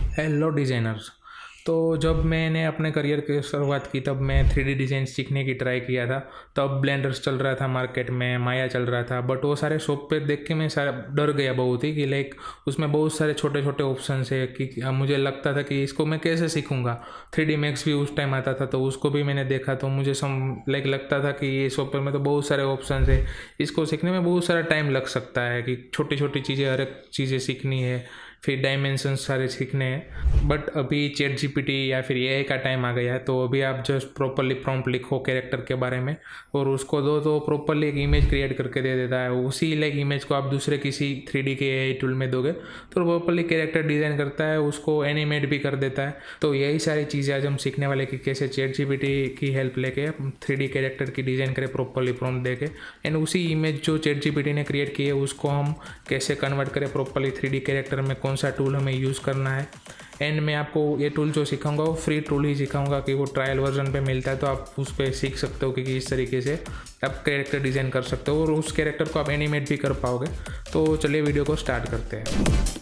Hello designers. तो जब मैंने अपने करियर की शुरुआत की तब मैं 3D डिज़ाइन सीखने की ट्राई किया था। तब ब्लेंडर्स चल रहा था मार्केट में, माया चल रहा था, बट वो सारे सॉफ्टवेयर देख के मैं सारा डर गया बहुत ही कि लाइक उसमें बहुत सारे छोटे छोटे ऑप्शन है कि मुझे लगता था कि इसको मैं कैसे सीखूंगा। 3D मैक्स भी उस टाइम आता था तो उसको भी मैंने देखा तो मुझे लाइक लगता था कि ये सॉफ्टवेयर में तो बहुत सारे ऑप्शन है, इसको सीखने में बहुत सारा टाइम लग सकता है कि छोटी छोटी चीज़ें हर एक चीज़ें सीखनी है, फिर डायमेंशन सारे सीखने हैं। बट अभी चैट जीपीटी या फिर एआई का टाइम आ गया है तो अभी आप जस्ट प्रॉपरली प्रॉम्प्ट लिखो कैरेक्टर के बारे में और उसको दो तो प्रॉपरली एक इमेज क्रिएट करके दे देता है। उसी लाइक इमेज को आप दूसरे किसी 3D के एआई टूल में दोगे तो प्रॉपरली कैरेक्टर डिज़ाइन करता है, उसको एनिमेट भी कर देता है। तो यही सारी चीज़ें आज हम सीखने वाले कि कैसे चैट जीपीटी की हेल्प लेके 3D कैरेक्टर की डिज़ाइन करें प्रॉपरली प्रॉम्प्ट देके, एंड उसी इमेज जो चैट जीपीटी ने क्रिएट की है उसको हम कैसे कन्वर्ट करें प्रॉपरली 3D कैरेक्टर में, कौन सा टूल हमें यूज़ करना है। एंड मैं आपको ये टूल जो सिखाऊंगा वो फ्री टूल ही सिखाऊंगा कि वो ट्रायल वर्जन पे मिलता है तो आप उस पर सीख सकते हो कि इस तरीके से आप कैरेक्टर डिज़ाइन कर सकते हो और उस कैरेक्टर को आप एनिमेट भी कर पाओगे। तो चलिए वीडियो को स्टार्ट करते हैं।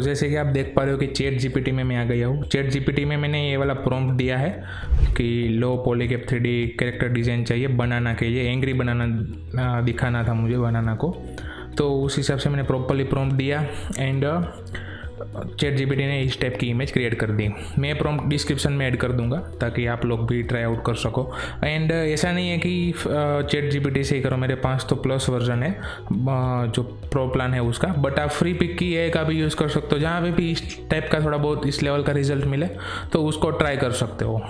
जैसे कि आप देख पा रहे हो कि चैट जीपीटी में मैं आ गया हूँ। चैट जीपीटी में मैंने ये वाला प्रॉम्प्ट दिया है कि लो पॉलीकैप 3D कैरेक्टर डिज़ाइन चाहिए बनाना के लिए, एंग्री बनाना दिखाना था मुझे बनाना को। तो उस हिसाब से मैंने प्रॉपरली प्रॉम्प्ट दिया एंड चैट जीपीटी ने इस टाइप की इमेज क्रिएट कर दी। मैं प्रॉम्प्ट डिस्क्रिप्शन में ऐड कर दूंगा ताकि आप लोग भी ट्राई आउट कर सको। एंड ऐसा नहीं है कि चैट जीपीटी से ही करो, मेरे पास तो प्लस वर्जन है जो प्रो प्लान है उसका, बट आप फ्री पिक की ए का भी यूज़ कर सकते हो। जहाँ पे भी इस टाइप का थोड़ा बहुत इस लेवल का रिजल्ट मिले तो उसको ट्राई कर सकते हो,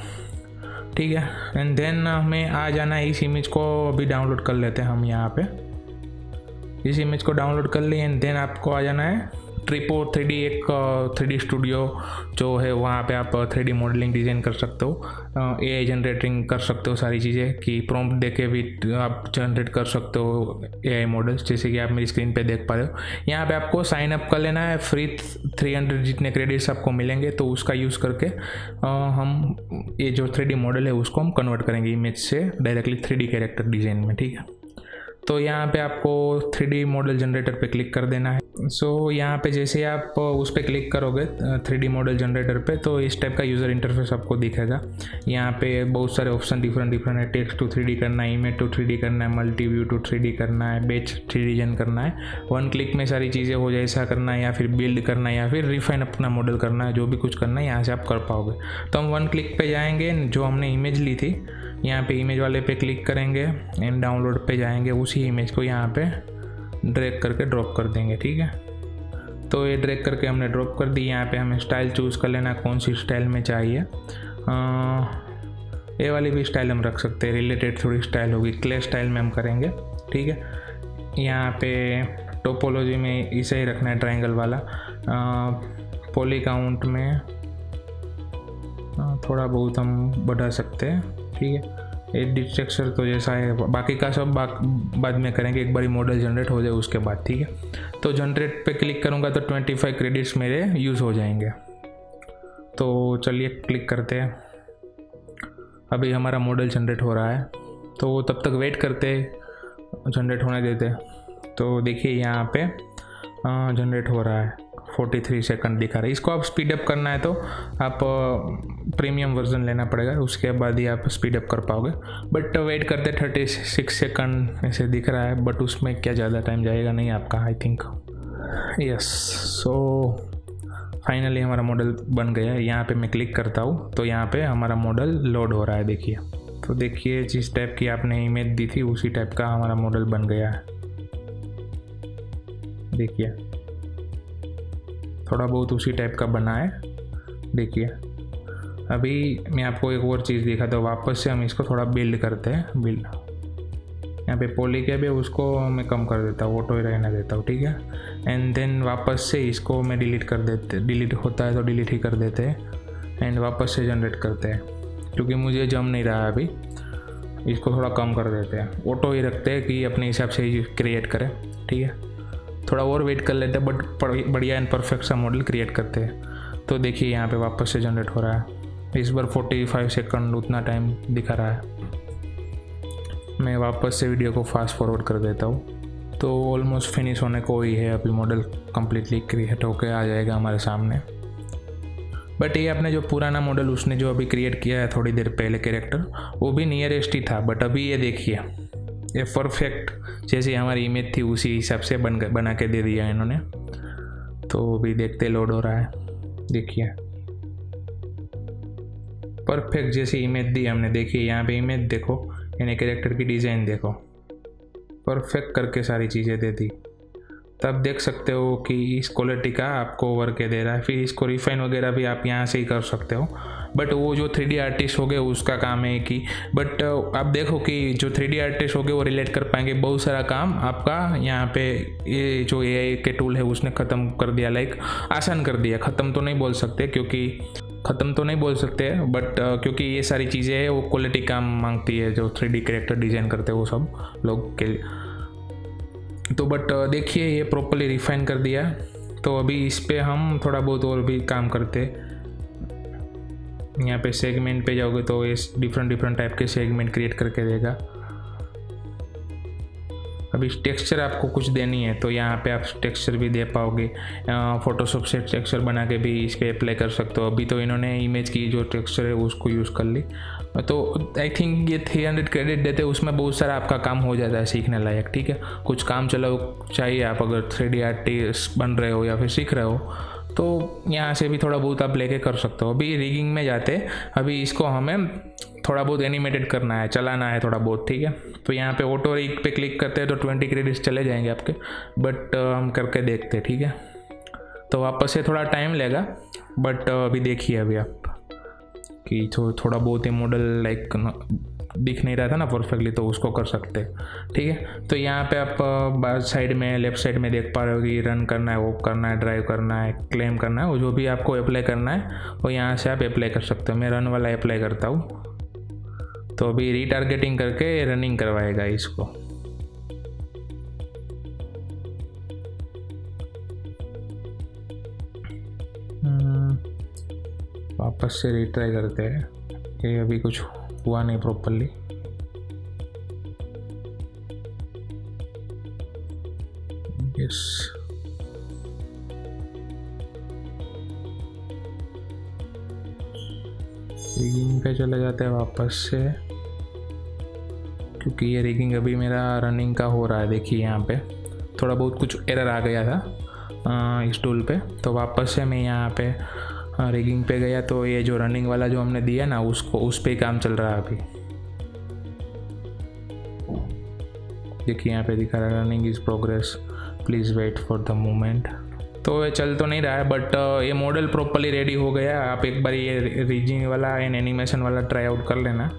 ठीक है। एंड देन हमें आ जाना है, इस इमेज को अभी डाउनलोड कर लेते हैं हम। यहाँ पे इस इमेज को डाउनलोड कर लिए एंड देन आपको आ जाना है ट्रिपो 3D, एक 3D स्टूडियो जो है वहाँ पे आप 3D मॉडलिंग डिज़ाइन कर सकते हो, एआई जनरेटिंग कर सकते हो सारी चीज़ें कि प्रॉम्प्ट देके भी आप जनरेट कर सकते हो एआई मॉडल्स, जैसे कि आप मेरी स्क्रीन पे देख पा रहे हो। यहाँ पे आपको साइन अप कर लेना है, फ्री 300 जितने क्रेडिट्स आपको मिलेंगे तो उसका यूज़ करके हम ये जो 3D मॉडल है उसको हम कन्वर्ट करेंगे इमेज से डायरेक्टली 3D कैरेक्टर डिज़ाइन में, ठीक है। तो यहाँ पे आपको 3D मॉडल जनरेटर पे क्लिक कर देना है। यहाँ पे जैसे आप उस पर क्लिक करोगे 3D मॉडल जनरेटर पे तो इस टाइप का यूज़र इंटरफेस आपको दिखेगा। यहाँ पे बहुत सारे ऑप्शन डिफरेंट है, टेक्स्ट टू 3D करना है, इमेज टू 3D करना है, मल्टी व्यू टू 3D करना है, बैच 3D जन करना है, वन क्लिक में सारी चीज़ें हो जाए ऐसा करना है, या फिर बिल्ड करना है, या फिर रिफाइन अपना मॉडल करना है, जो भी कुछ करना है यहाँ से आप कर पाओगे। तो हम वन क्लिक पे जाएंगे, जो हमने इमेज ली थी यहाँ पे इमेज वाले पे क्लिक करेंगे एंड डाउनलोड पे जाएंगे, उसी इमेज को यहाँ पे ड्रैग करके ड्रॉप कर देंगे, ठीक है। तो ये ड्रैग करके हमने ड्रॉप कर दी। यहाँ पे हमें स्टाइल चूज़ कर लेना कौन सी स्टाइल में चाहिए। ये वाली भी स्टाइल हम रख सकते हैं, रिलेटेड थोड़ी स्टाइल होगी, क्ले स्टाइल में हम करेंगे, ठीक है। यहाँ पे टोपोलॉजी में इसे ही रखना है, ट्रायंगल वाला। पॉली काउंट में थोड़ा बहुत हम बढ़ा सकते हैं, ठीक है। एडिट टेक्सचर तो जैसा है, बाकी का सब बाद में करेंगे, एक बारी मॉडल जनरेट हो जाए उसके बाद, ठीक है। तो जनरेट पे क्लिक करूँगा तो 25 क्रेडिट्स मेरे यूज़ हो जाएंगे। तो चलिए क्लिक करते हैं। अभी हमारा मॉडल जनरेट हो रहा है तो तब तक वेट करते, जनरेट होने देते। तो देखिए यहाँ पे जनरेट हो रहा है, 43 सेकंड दिखा रहा है। इसको आप स्पीड अप करना है तो आप प्रीमियम वर्जन लेना पड़ेगा, उसके बाद ही आप स्पीड अप कर पाओगे। बट वेट करते 36 सेकंड ऐसे दिख रहा है, बट उसमें क्या ज़्यादा टाइम जाएगा नहीं आपका, I think. Yes, so finally हमारा मॉडल बन गया है। यहाँ पे मैं क्लिक करता हूँ तो यहाँ पे हमारा मॉडल लोड हो रहा है, देखिए। तो देखिए जिस टाइप की आपने इमेज दी थी उसी टाइप का हमारा मॉडल बन गया है, देखिए थोड़ा बहुत उसी टाइप का बना है, देखिए। अभी मैं आपको एक और चीज़ दिखाता हूँ, वापस से हम इसको थोड़ा बिल्ड करते हैं। बिल्ड यहाँ पे पॉलीकैप है उसको मैं कम कर देता हूँ, ऑटो ही रहने देता हूँ, ठीक है। एंड देन वापस से इसको मैं डिलीट कर देते, डिलीट होता है तो डिलीट ही कर देते हैं एंड वापस से जनरेट करते हैं, क्योंकि मुझे जम नहीं रहा है अभी। इसको थोड़ा कम कर देते हैं, ऑटो ही रखते हैं कि अपने हिसाब से ही क्रिएट करें, ठीक है। थोड़ा और वेट कर लेते हैं बट बढ़िया एंड परफेक्ट सा मॉडल क्रिएट करते हैं। तो देखिए यहाँ पे वापस से जनरेट हो रहा है, इस बार 45 सेकंड उतना टाइम दिखा रहा है। मैं वापस से वीडियो को फास्ट फॉरवर्ड कर देता हूँ। तो ऑलमोस्ट फिनिश होने को ही है, अभी मॉडल कम्प्लीटली क्रिएट होकर आ जाएगा हमारे सामने। बट ये अपने जो पुराना मॉडल उसने जो अभी क्रिएट किया है थोड़ी देर पहले कैरेक्टर, वो भी नियरेस्ट ही था। बट अभी ये देखिए, ये परफेक्ट जैसी हमारी इमेज थी उसी हिसाब से बना के दे दिया इन्होंने। तो अभी देखते लोड हो रहा है, देखिए परफेक्ट जैसी इमेज दी हमने। देखिए यहाँ पे इमेज देखो, यानी कैरेक्टर की डिज़ाइन देखो, परफेक्ट करके सारी चीज़ें दे दी। तब देख सकते हो कि इस क्वालिटी का आपको वर्क दे रहा है। फिर इसको रिफाइन वगैरह भी आप यहाँ से ही कर सकते हो। बट वो जो 3D आर्टिस्ट हो गए उसका काम है कि बट आप देखो कि जो 3D आर्टिस्ट हो गए वो रिलेट कर पाएंगे। बहुत सारा काम आपका यहाँ पे ये जो AI के टूल है उसने ख़त्म कर दिया, लाइक आसान कर दिया। ख़त्म तो नहीं बोल सकते बट क्योंकि ये सारी चीज़ें हैं वो क्वालिटी काम मांगती है, जो 3D कैरेक्टर डिज़ाइन करते हैं वो सब लोग के लिए। तो बट देखिए ये प्रॉपर्ली रिफाइन कर दिया। तो अभी इस पे हम थोड़ा बहुत और भी काम करते। यहाँ पे सेगमेंट पे जाओगे तो ये डिफरेंट टाइप के सेगमेंट क्रिएट करके देगा। अभी टेक्सचर आपको कुछ देनी है तो यहाँ पे आप टेक्सचर भी दे पाओगे। फोटोशॉप से टेक्सचर बना के भी इस पर अप्लाई कर सकते हो। अभी तो इन्होंने इमेज की जो टेक्सचर है उसको यूज़ कर ली। तो आई थिंक ये 300 क्रेडिट देते, उसमें बहुत सारा आपका काम हो जाता है सीखने लायक। ठीक है, कुछ काम चलो चाहिए आप अगर 3D आर्टिस्ट बन रहे हो या फिर सीख रहे हो तो यहाँ से भी थोड़ा बहुत आप लेके कर सकते हो। अभी रिगिंग में जाते, अभी इसको हमें थोड़ा बहुत एनिमेटेड करना है, चलाना है थोड़ा बहुत। ठीक है, तो यहाँ पे ऑटो रिग पे क्लिक करते हैं तो 20 क्रेडिट्स चले जाएंगे आपके। बट हम करके देखते हैं। ठीक है, तो वापस से थोड़ा टाइम लेगा बट अभी देखिए अभी आप कि थोड़ा बहुत ही मॉडल लाइक दिख नहीं रहा था ना परफेक्टली, तो उसको कर सकते हैं। ठीक है, तो यहाँ पे आप साइड में लेफ्ट साइड में देख पा रहे हो कि रन करना है, वो करना है, ड्राइव करना है, क्लेम करना है, वो जो भी आपको अप्लाई करना है वो यहाँ से आप अप्लाई कर सकते हो। मैं रन वाला अप्लाई करता हूँ। तो अभी रीटारगेटिंग करके रनिंग करवाएगा इसको। वापस से रीट्राई करते हैं, ये अभी कुछ हुआ नहीं प्रॉपरली। यस, रिगिंग पे चले जाते हैं वापस से, क्योंकि ये रिगिंग अभी मेरा रनिंग का हो रहा है। देखिए यहाँ पे थोड़ा बहुत कुछ एरर आ गया था इस टूल पे। तो वापस से मैं यहाँ पे रिगिंग पे गया तो ये जो रनिंग वाला जो हमने दिया ना उसको उस पे काम चल रहा है अभी। देखिए यहाँ पे दिखा रहा है running is progress, please wait for the moment. तो ये चल तो नहीं रहा है बट ये मॉडल प्रॉपर्ली रेडी हो गया। आप एक बार ये रिगिंग वाला एंड एनिमेशन वाला ट्राई आउट कर लेना।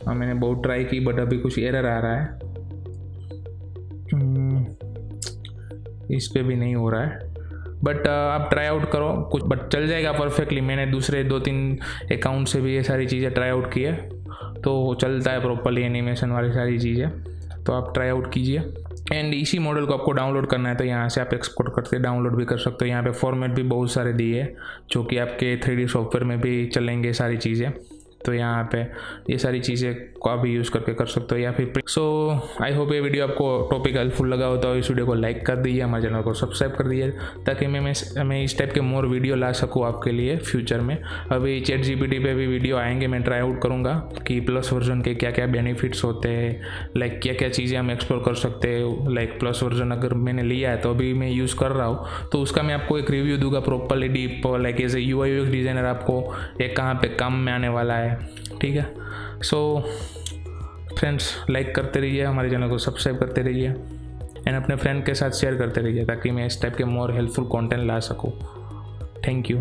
मैंने बहुत ट्राई की बट अभी कुछ एरर आ रहा है, इस पे भी नहीं हो रहा है। बट आप ट्राई आउट करो कुछ, बट चल जाएगा परफेक्टली। मैंने दूसरे 2-3 अकाउंट से भी ये सारी चीज़ें ट्राई आउट की है तो चलता है प्रॉपर्ली एनिमेशन वाली सारी चीज़ें। तो आप ट्राई आउट कीजिए। एंड इसी मॉडल को आपको डाउनलोड करना है तो यहाँ से आप एक्सपोर्ट करके डाउनलोड भी कर सकते हो। यहाँ पे फॉर्मेट भी बहुत सारे दिए हैं जो कि आपके 3D सॉफ्टवेयर में भी चलेंगे सारी चीज़ें। तो यहाँ पे ये सारी चीज़ें को आप भी यूज़ करके कर सकते हो या फिर। सो आई होप ये वीडियो आपको टॉपिक हेल्पफुल लगा हो तो इस वीडियो को लाइक कर दीजिए, हमारे चैनल को सब्सक्राइब कर दीजिए ताकि मैं इस टाइप के मोर वीडियो ला सकूँ आपके लिए फ्यूचर में। अभी ChatGPT पे भी वीडियो आएंगे, मैं ट्राई आउट करूँगा कि प्लस वर्जन के क्या क्या बेनिफिट्स होते हैं, लाइक क्या क्या चीज़ें हम एक्सप्लोर कर सकते हैं। लाइक प्लस वर्जन अगर मैंने लिया है तो अभी मैं यूज़ कर रहा हूँ तो उसका मैं आपको एक रिव्यू दूंगा properly deep, like as a UI UX designer आपको एक कहाँ पे काम में आने वाला है। ठीक है, सो फ्रेंड्स लाइक करते रहिए, हमारे चैनल को सब्सक्राइब करते रहिए एंड अपने फ्रेंड के साथ शेयर करते रहिए ताकि मैं इस टाइप के मोर हेल्पफुल कंटेंट ला सकूँ। Thank you.